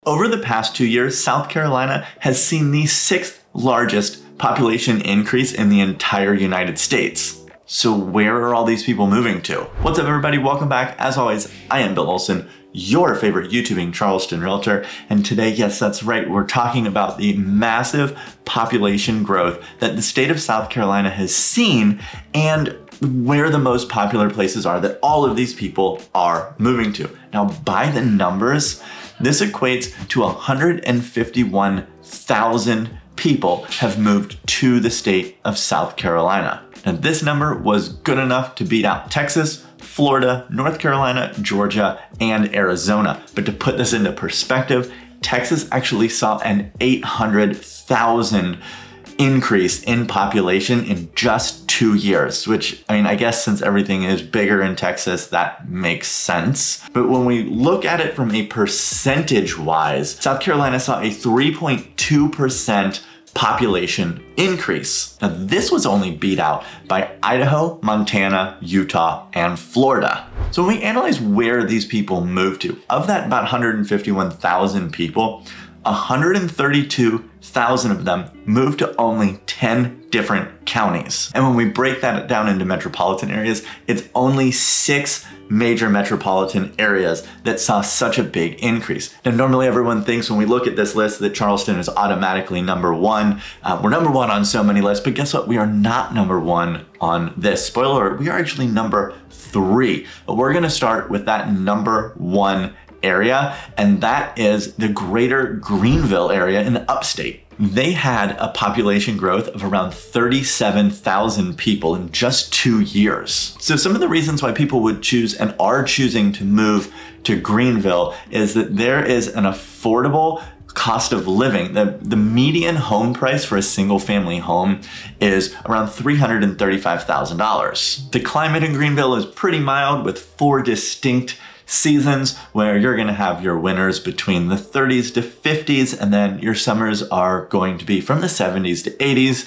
Over the past 2 years, South Carolina has seen the 6th largest population increase in the entire United States. So where are all these people moving to? What's up, everybody? Welcome back. As always, I am Bill Olson, your favorite YouTubing Charleston realtor. And today, yes, that's right, we're talking about the massive population growth that the state of South Carolina has seen and where the most popular places are that all of these people are moving to. Now, by the numbers, this equates to 151,000 people have moved to the state of South Carolina. And this number was good enough to beat out Texas, Florida, North Carolina, Georgia, and Arizona. But to put this into perspective, Texas actually saw an 800,000 increase in population in just 2 years, which, I mean, I guess since everything is bigger in Texas, that makes sense. But when we look at it from a percentage-wise, South Carolina saw a 3.2% population increase. Now, this was only beat out by Idaho, Montana, Utah, and Florida. So when we analyze where these people moved to, of that about 151,000 people, 132,000 of them moved to only 10 different counties. And when we break that down into metropolitan areas, it's only 6 major metropolitan areas that saw such a big increase. Now, normally everyone thinks when we look at this list that Charleston is automatically number one. We're number one on so many lists, but guess what? We are not number one on this. Spoiler alert, we are actually number 3. But we're gonna start with that number 1 area, and that is the greater Greenville area in the upstate. They had a population growth of around 37,000 people in just 2 years. So some of the reasons why people would choose and are choosing to move to Greenville is that there is an affordable cost of living. The median home price for a single family home is around $335,000. The climate in Greenville is pretty mild with 4 distinct seasons where you're gonna have your winters between the 30s to 50s, and then your summers are going to be from the 70s to 80s,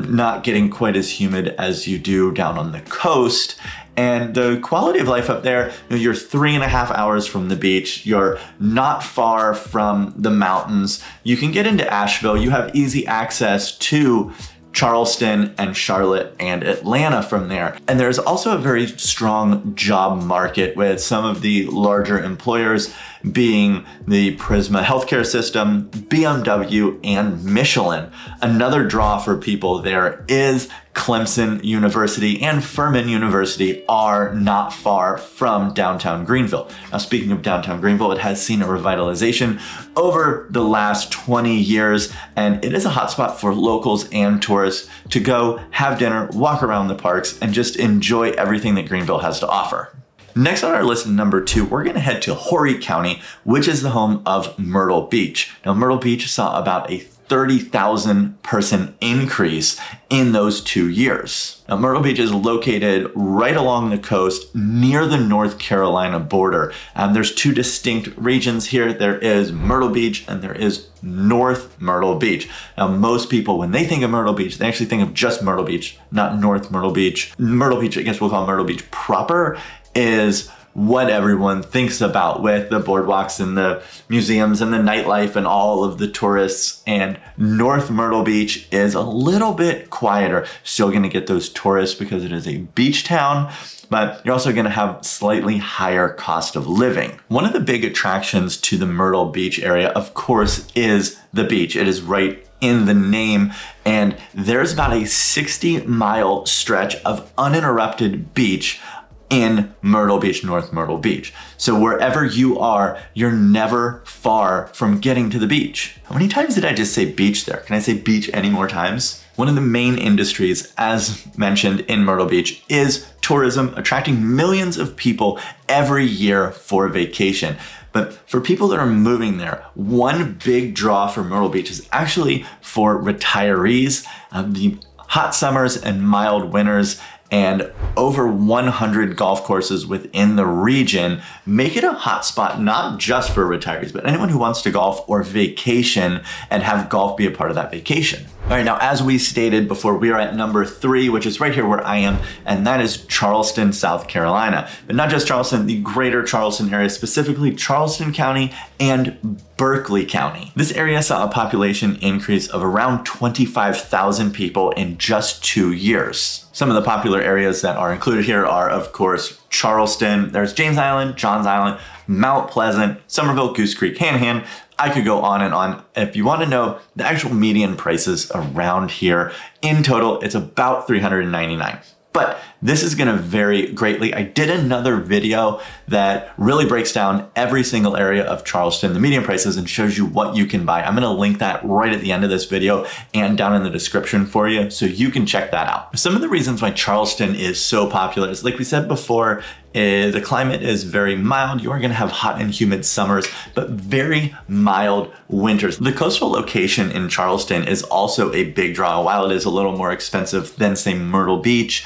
not getting quite as humid as you do down on the coast. And the quality of life up there, you're 3.5 hours from the beach, you're not far from the mountains, you can get into Asheville, you have easy access to Charleston and Charlotte and Atlanta from there. And there's also a very strong job market with some of the larger employers being the Prisma healthcare system, BMW, and Michelin. Another draw for people there is Clemson University and Furman University are not far from downtown Greenville. Now, speaking of downtown Greenville, it has seen a revitalization over the last 20 years, and it is a hotspot for locals and tourists to go have dinner, walk around the parks, and just enjoy everything that Greenville has to offer. Next on our list, number 2, we're gonna head to Horry County, which is the home of Myrtle Beach. Now, Myrtle Beach saw about a 30,000 person increase in those 2 years. Now, Myrtle Beach is located right along the coast near the North Carolina border. There's 2 distinct regions here. There is Myrtle Beach and there is North Myrtle Beach. Now, most people, when they think of Myrtle Beach, they actually think of just Myrtle Beach, not North Myrtle Beach. Myrtle Beach, I guess we'll call Myrtle Beach proper, is what everyone thinks about with the boardwalks and the museums and the nightlife and all of the tourists. And North Myrtle Beach is a little bit quieter. Still gonna get those tourists because it is a beach town, but you're also gonna have slightly higher cost of living. One of the big attractions to the Myrtle Beach area, of course, is the beach. It is right in the name, and there's about a 60-mile stretch of uninterrupted beach in Myrtle Beach, North Myrtle Beach. So wherever you are, you're never far from getting to the beach. How many times did I just say beach there? Can I say beach any more times? One of the main industries, as mentioned in Myrtle Beach, is tourism, attracting millions of people every year for vacation. But for people that are moving there, one big draw for Myrtle Beach is actually for retirees. The hot summers and mild winters and over 100 golf courses within the region make it a hotspot not just for retirees, but anyone who wants to golf or vacation and have golf be a part of that vacation. All right, now as we stated before, we are at number 3, which is right here where I am, and that is Charleston, South Carolina. But not just Charleston, the greater Charleston area, specifically Charleston County and Berkeley County. This area saw a population increase of around 25,000 people in just 2 years. Some of the popular areas that are included here are, of course, Charleston. There's James Island, Johns Island, Mount Pleasant, Somerville, Goose Creek, Hanahan. I could go on and on. If you want to know the actual median prices around here, in total, it's about $399. But this is going to vary greatly. I did another video that really breaks down every single area of Charleston, the median prices, and shows you what you can buy. I'm going to link that right at the end of this video and down in the description for you, so you can check that out. Some of the reasons why Charleston is so popular is, like we said before, the climate is very mild. You are going to have hot and humid summers, but very mild winters. The coastal location in Charleston is also a big draw. While it is a little more expensive than, say, Myrtle Beach,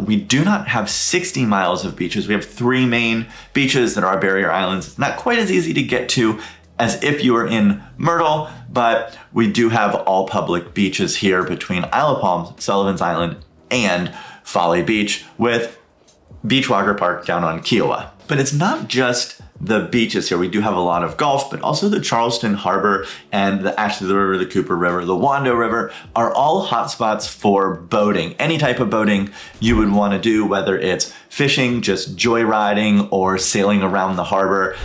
we do not have 60 miles of beaches. We have 3 main beaches that are barrier islands. It's not quite as easy to get to as if you were in Myrtle, but we do have all public beaches here between Isle of Palms, Sullivan's Island, and Folly Beach, with Beachwalker Park down on Kiowa. But it's not just the beaches here. We do have a lot of golf, but also the Charleston Harbor and the Ashley River, the Cooper River, the Wando River are all hotspots for boating. Any type of boating you would want to do, whether it's fishing, just joyriding, or sailing around the harbor.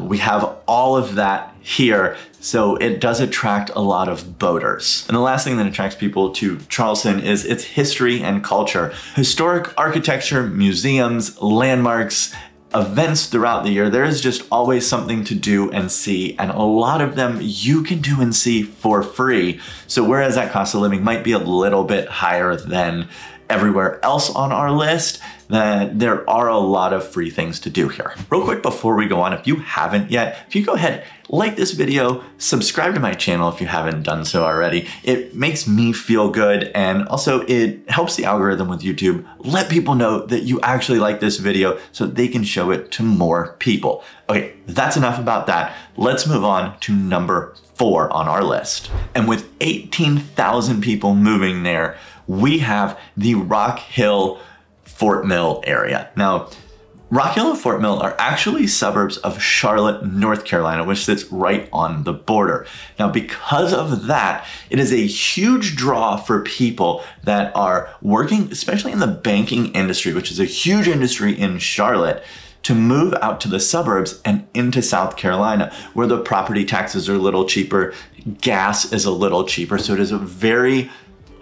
We have all of that here, so it does attract a lot of boaters. And the last thing that attracts people to Charleston is its history and culture. Historic architecture, museums, landmarks, events throughout the year. There is just always something to do and see, and a lot of them you can do and see for free. So whereas that cost of living might be a little bit higher than everywhere else on our list, that there are a lot of free things to do here. Real quick before we go on, if you haven't yet, if you go ahead, like this video, subscribe to my channel if you haven't done so already. It makes me feel good, and also it helps the algorithm with YouTube let people know that you actually like this video so they can show it to more people. Okay, that's enough about that. Let's move on to number 4 on our list. And with 18,000 people moving there, we have the Rock Hill Fort Mill area. Now, Rock Hill and Fort Mill are actually suburbs of Charlotte, North Carolina, which sits right on the border. Now, because of that, it is a huge draw for people that are working, especially in the banking industry, which is a huge industry in Charlotte, to move out to the suburbs and into South Carolina, where the property taxes are a little cheaper, gas is a little cheaper. So it is a very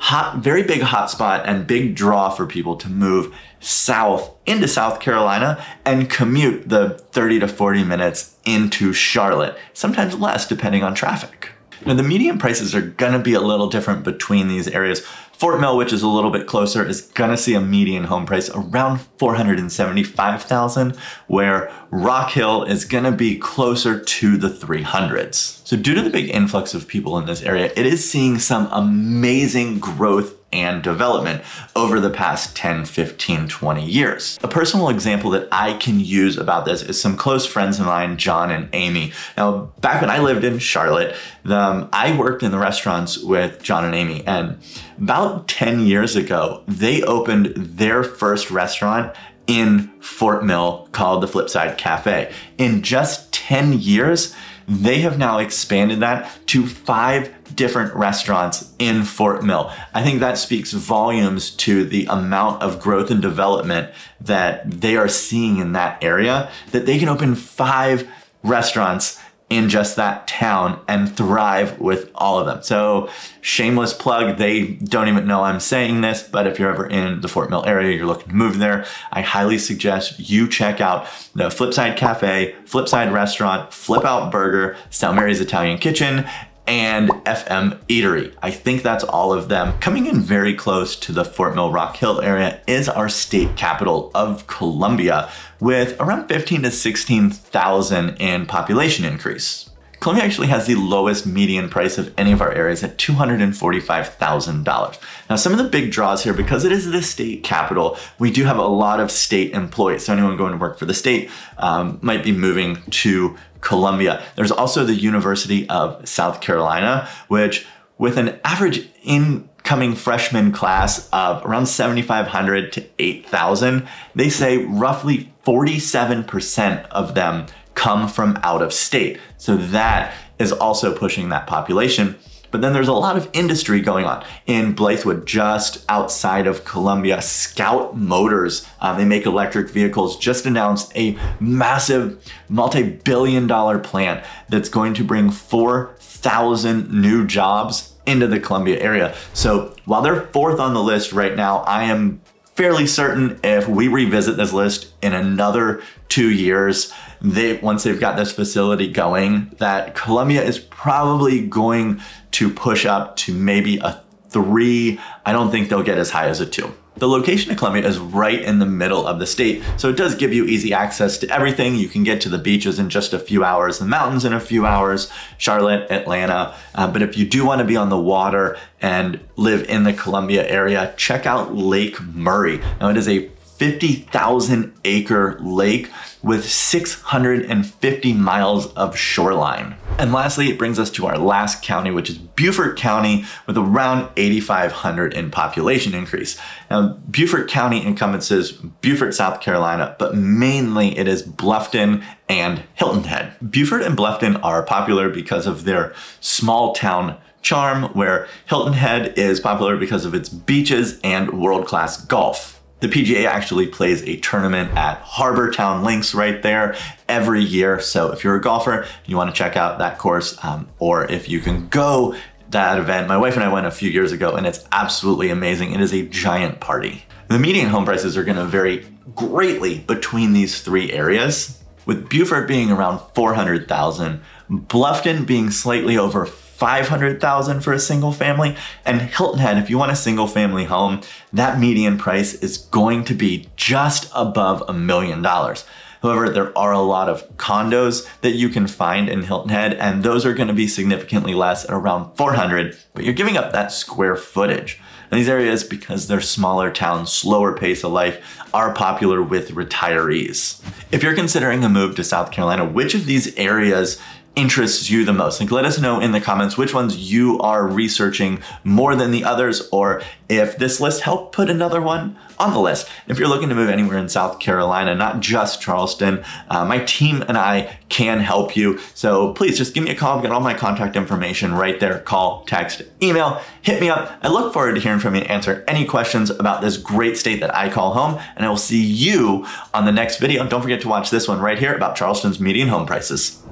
big hotspot and big draw for people to move south into South Carolina and commute the 30 to 40 minutes into Charlotte, sometimes less depending on traffic. Now, the median prices are gonna be a little different between these areas. Fort Mill, which is a little bit closer, is gonna see a median home price around $475,000, where Rock Hill is gonna be closer to the 300s. So due to the big influx of people in this area, it is seeing some amazing growth and development over the past 10, 15, 20 years. A personal example that I can use about this is some close friends of mine, John and Amy. Now, back when I lived in Charlotte, I worked in the restaurants with John and Amy, and about 10 years ago, they opened their first restaurant in Fort Mill called the Flipside Cafe. In just 10 years, they have now expanded that to 5 different restaurants in Fort Mill. I think that speaks volumes to the amount of growth and development that they are seeing in that area, that they can open 5 restaurants in just that town and thrive with all of them. So shameless plug, they don't even know I'm saying this, but if you're ever in the Fort Mill area, you're looking to move there, I highly suggest you check out the Flipside Cafe, Flipside Restaurant, Flip Out Burger, Sal Mary's Italian Kitchen, and FM Eatery. I think that's all of them. Coming in very close to the Fort Mill Rock Hill area is our state capital of Columbia, with around 15 to 16,000 in population increase. Columbia actually has the lowest median price of any of our areas at $245,000. Now, some of the big draws here, because it is the state capital, we do have a lot of state employees. So anyone going to work for the state might be moving to Columbia. There's also the University of South Carolina, which with an average incoming freshman class of around 7,500 to 8,000, they say roughly 47% of them come from out of state. So that is also pushing that population. But then there's a lot of industry going on. In Blythewood, just outside of Columbia, Scout Motors, they make electric vehicles, just announced a massive multi-billion-dollar plant that's going to bring 4,000 new jobs into the Columbia area. So while they're fourth on the list right now, I am fairly certain if we revisit this list in another 2 years, once they've got this facility going, that Columbia is probably going to push up to maybe a 3. I don't think they'll get as high as a 2. The location of Columbia is right in the middle of the state, so it does give you easy access to everything. You can get to the beaches in just a few hours, the mountains in a few hours, Charlotte, Atlanta. But if you do want to be on the water and live in the Columbia area, check out Lake Murray. Now, it is a 50,000 acre lake with 650 miles of shoreline. And lastly, it brings us to our last county, which is Beaufort County, with around 8,500 in population increase. Now, Beaufort County encompasses Beaufort, South Carolina, but mainly it is Bluffton and Hilton Head. Beaufort and Bluffton are popular because of their small town charm, where Hilton Head is popular because of its beaches and world-class golf. The PGA actually plays a tournament at Harbor Town Links right there every year. So if you're a golfer, you want to check out that course, or if you can go that event. My wife and I went a few years ago and it's absolutely amazing. It is a giant party. The median home prices are going to vary greatly between these three areas, with Beaufort being around 400,000, Bluffton being slightly over 500,000 for a single family, and Hilton Head, if you want a single family home, that median price is going to be just above $1 million. However, there are a lot of condos that you can find in Hilton Head, and those are going to be significantly less at around 400, but you're giving up that square footage. And these areas, because they're smaller towns, slower pace of life, are popular with retirees. If you're considering a move to South Carolina, which of these areas interests you the most? Like, let us know in the comments which ones you are researching more than the others, or if this list helped put another one on the list. If you're looking to move anywhere in South Carolina, not just Charleston, my team and I can help you. So please just give me a call. I've got all my contact information right there. Call, text, email, hit me up. I look forward to hearing from you and answer any questions about this great state that I call home. And I will see you on the next video. Don't forget to watch this one right here about Charleston's median home prices.